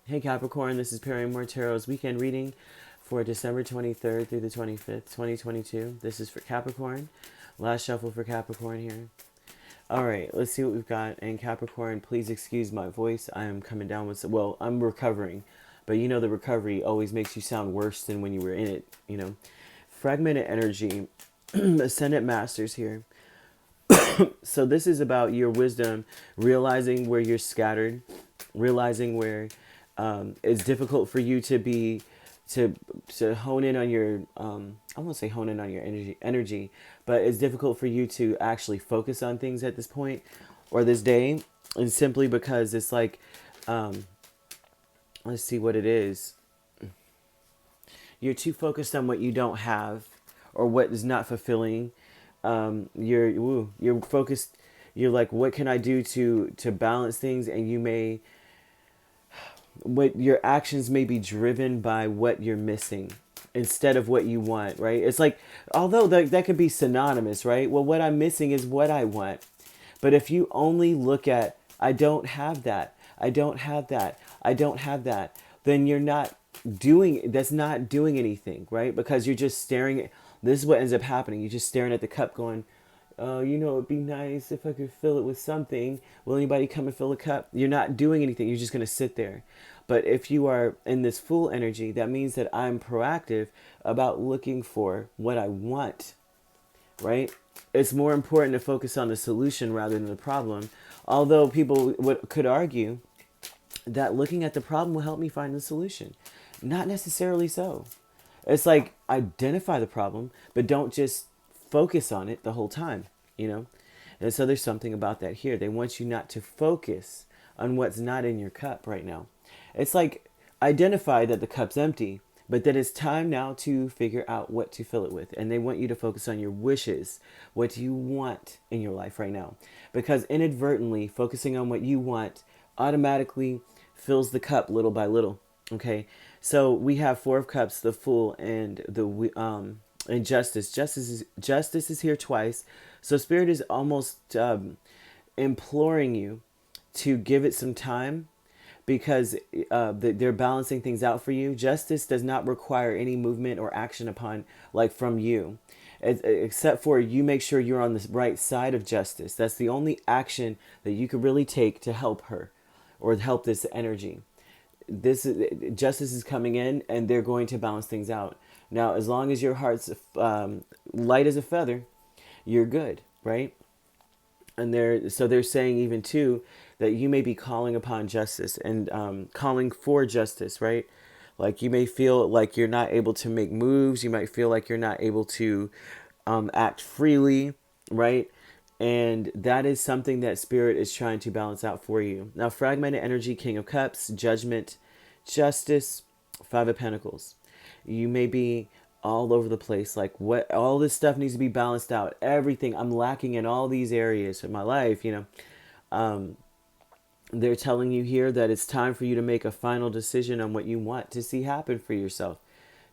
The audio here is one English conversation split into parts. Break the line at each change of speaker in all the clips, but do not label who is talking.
Hey Capricorn, this is Perrymore Tarot's weekend reading for December 23rd through the 25th, 2022. This is for Capricorn. Last shuffle for Capricorn here. All right, let's see what we've got. And Capricorn, please excuse my voice. I am coming down with, well, I'm recovering. But you know the recovery always makes you sound worse than when you were in it, you know. Fragmented energy, Ascendant Masters here. So this is about your wisdom, realizing where you're scattered, realizing where it's difficult for you to be to hone in on your I won't say hone in on your energy, but it's difficult for you to actually focus on things at this point or this day, and simply because it's like let's see what it is. You're too focused on what you don't have or what is not fulfilling. You're focused. You're like, what can I do to balance things? And you may, what your actions may be driven by what you're missing instead of what you want, right? It's like, although that could be synonymous, right? Well, what I'm missing is what I want. But if you only look at, I don't have that, I don't have that, I don't have that, then you're not that's not doing anything, right? Because you're just staring at, this is what ends up happening. You're just staring at the cup going, oh, you know, it'd be nice if I could fill it with something. Will anybody come and fill a cup? You're not doing anything. You're just going to sit there. But if you are in this full energy, that means that I'm proactive about looking for what I want, right? It's more important to focus on the solution rather than the problem. Although people could argue that looking at the problem will help me find the solution. Not necessarily so. It's like identify the problem, but don't just focus on it the whole time, you know? And so there's something about that here. They want you not to focus on what's not in your cup right now. It's like identify that the cup's empty, but that it's time now to figure out what to fill it with. And they want you to focus on your wishes. What do you want in your life right now? Because inadvertently, focusing on what you want automatically fills the cup little by little. Okay, so we have Four of Cups, the Fool, and and Justice. Justice is here twice. So Spirit is almost imploring you to give it some time, because they're balancing things out for you. Justice does not require any movement or action upon, like, from you, except for you make sure you're on the right side of justice. That's the only action that you could really take to help her or help this energy. Justice is coming in, and they're going to balance things out. Now, as long as your heart's light as a feather, you're good, right? And they're saying even too that you may be calling upon justice and calling for justice, right? Like you may feel like you're not able to make moves. You might feel like you're not able to act freely, right? And that is something that Spirit is trying to balance out for you. Now, fragmented energy, King of Cups, Judgment, Justice, Five of Pentacles. You may be all over the place. Like, what? All this stuff needs to be balanced out. Everything. I'm lacking in all these areas of my life, you know. They're telling you here that it's time for you to make a final decision on what you want to see happen for yourself.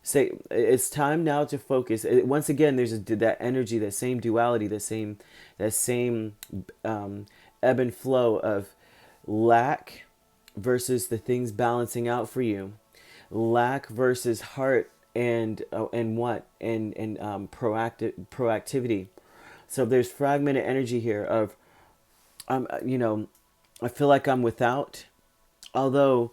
Say it's time now to focus. Once again, there's that energy, that same duality, that same ebb and flow of lack versus the things balancing out for you, lack versus heart and want and proactivity. So there's fragmented energy here of you know, I feel like I'm without, although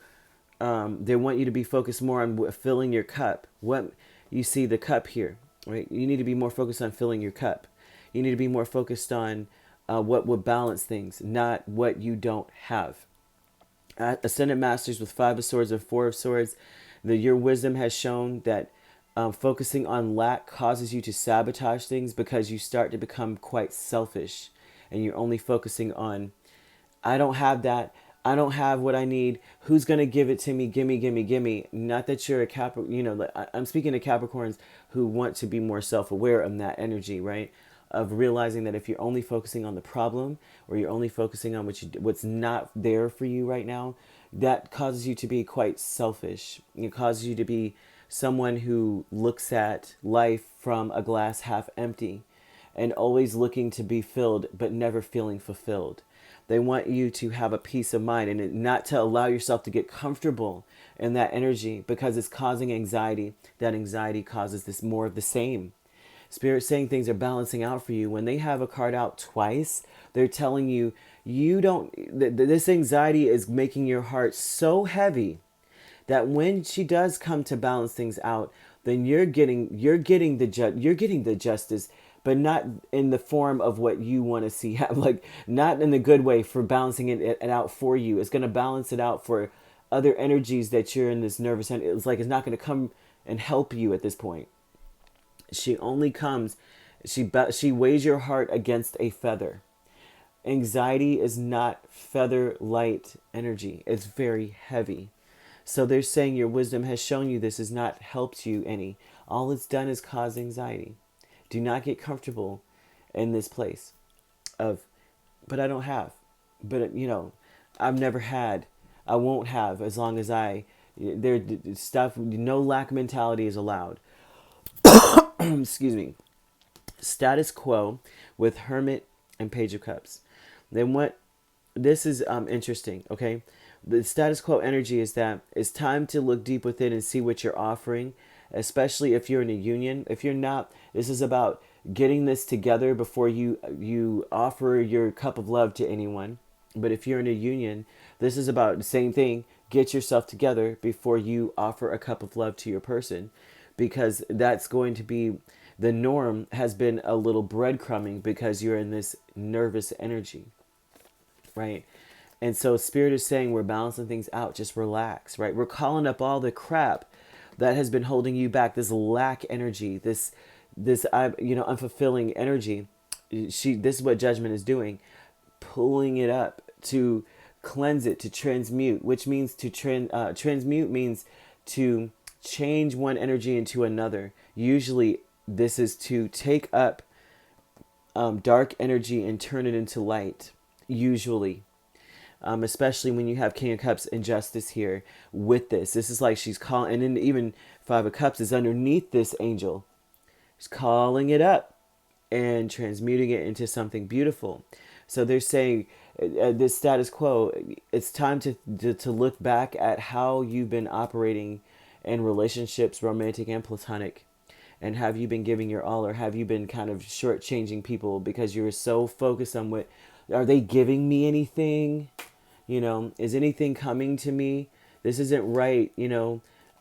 they want you to be focused more on filling your cup. What you see the cup here, right? You need to be more focused on filling your cup. You need to be more focused on what would balance things, not what you don't have. Ascendant Masters with Five of Swords and Four of Swords, your wisdom has shown that focusing on lack causes you to sabotage things because you start to become quite selfish, and you're only focusing on, I don't have that. I don't have what I need. Who's going to give it to me? Gimme, gimme, gimme. Not that you're a Capricorn, you know, I'm speaking to Capricorns who want to be more self-aware of that energy, right? Of realizing that if you're only focusing on the problem, or you're only focusing on what's not there for you right now, that causes you to be quite selfish. It causes you to be someone who looks at life from a glass half empty and always looking to be filled, but never feeling fulfilled. They want you to have a peace of mind and not to allow yourself to get comfortable in that energy, because it's causing anxiety. That anxiety causes this more of the same. Spirit saying things are balancing out for you. When they have a card out twice, they're telling you, you don't, this anxiety is making your heart so heavy that when she does come to balance things out, then you're getting the justice, but not in the form of what you want to see happen. Like, not in the good way for balancing it out for you. It's going to balance it out for other energies that you're in this nervous. It's like it's not going to come and help you at this point. She only comes. She weighs your heart against a feather. Anxiety is not feather light energy. It's very heavy. So they're saying your wisdom has shown you this has not helped you any. All it's done is cause anxiety. Do not get comfortable in this place of, but I don't have, but I've never had, I won't have as long as there stuff, no lack mentality is allowed. Excuse me. Status quo with Hermit and Page of Cups. Then what, this is interesting, okay? The status quo energy is that it's time to look deep within and see what you're offering, especially if you're in a union. If you're not, this is about getting this together before you offer your cup of love to anyone. But if you're in a union, this is about the same thing. Get yourself together before you offer a cup of love to your person, because that's going to be the norm. Has been a little breadcrumbing because you're in this nervous energy, right? And so Spirit is saying we're balancing things out. Just relax, right? We're calling up all the crap that has been holding you back. This lack energy, this unfulfilling energy. This is what Judgment is doing, pulling it up to cleanse it, to transmute, which means to transmute means to change one energy into another. Usually, this is to take up dark energy and turn it into light. Usually. Especially when you have King of Cups and Justice here with this. This is like she's calling, and then even Five of Cups is underneath this angel. She's calling it up and transmuting it into something beautiful. So they're saying this status quo, it's time to look back at how you've been operating in relationships, romantic and platonic. And have you been giving your all, or have you been kind of shortchanging people because you're so focused on what, are they giving me anything? Is anything coming to me? This isn't right.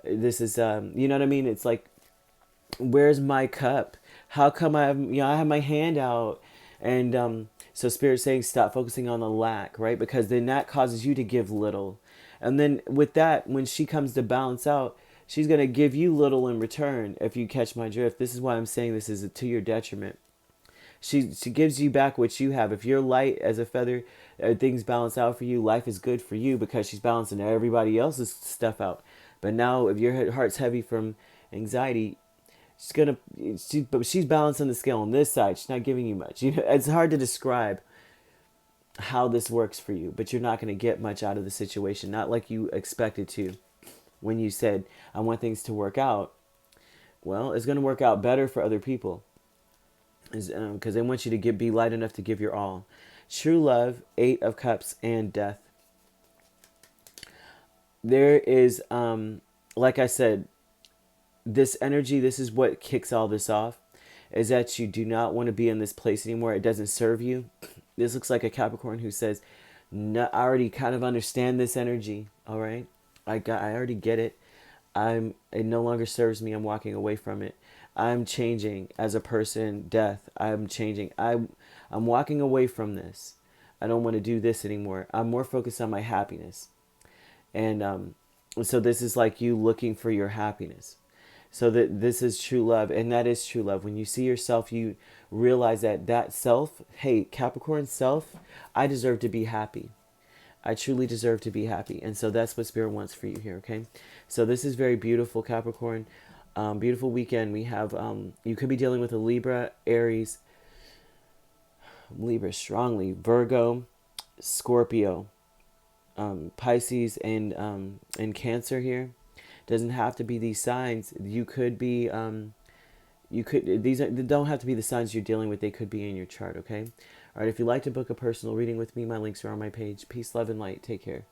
This is, you know what I mean? It's like, where's my cup? How come I have my hand out? And so Spirit's saying stop focusing on the lack, right? Because then that causes you to give little. And then with that, when she comes to balance out, she's going to give you little in return, if you catch my drift. This is why I'm saying this is to your detriment. She gives you back what you have. If you're light as a feather, things balance out for you. Life is good for you because she's balancing everybody else's stuff out. But now, if your heart's heavy from anxiety, she's balancing the scale on this side. She's not giving you much. It's hard to describe how this works for you, but you're not going to get much out of the situation. Not like you expected to when you said, I want things to work out. Well, it's going to work out better for other people. Because they want you to be light enough to give your all. True love, Eight of Cups, and Death. There is, like I said, this energy, this is what kicks all this off, is that you do not want to be in this place anymore. It doesn't serve you. This looks like a Capricorn who says, no, I already kind of understand this energy, all right? I already get it. It no longer serves me. I'm walking away from it. I'm changing as a person. Death. I'm changing. I'm walking away from this. I don't want to do this anymore. I'm more focused on my happiness. And so this is like you looking for your happiness. So that this is true love, and that is true love. When you see yourself, you realize that self, hey, Capricorn self, I deserve to be happy. I truly deserve to be happy. And so that's what Spirit wants for you here, okay? So this is very beautiful, Capricorn. Beautiful weekend. We have, you could be dealing with a Libra, Aries, Libra strongly, Virgo, Scorpio, Pisces, and Cancer here. Doesn't have to be these signs. You could be, they don't have to be the signs you're dealing with. They could be in your chart, okay? All right, if you'd like to book a personal reading with me, my links are on my page. Peace, love, and light. Take care.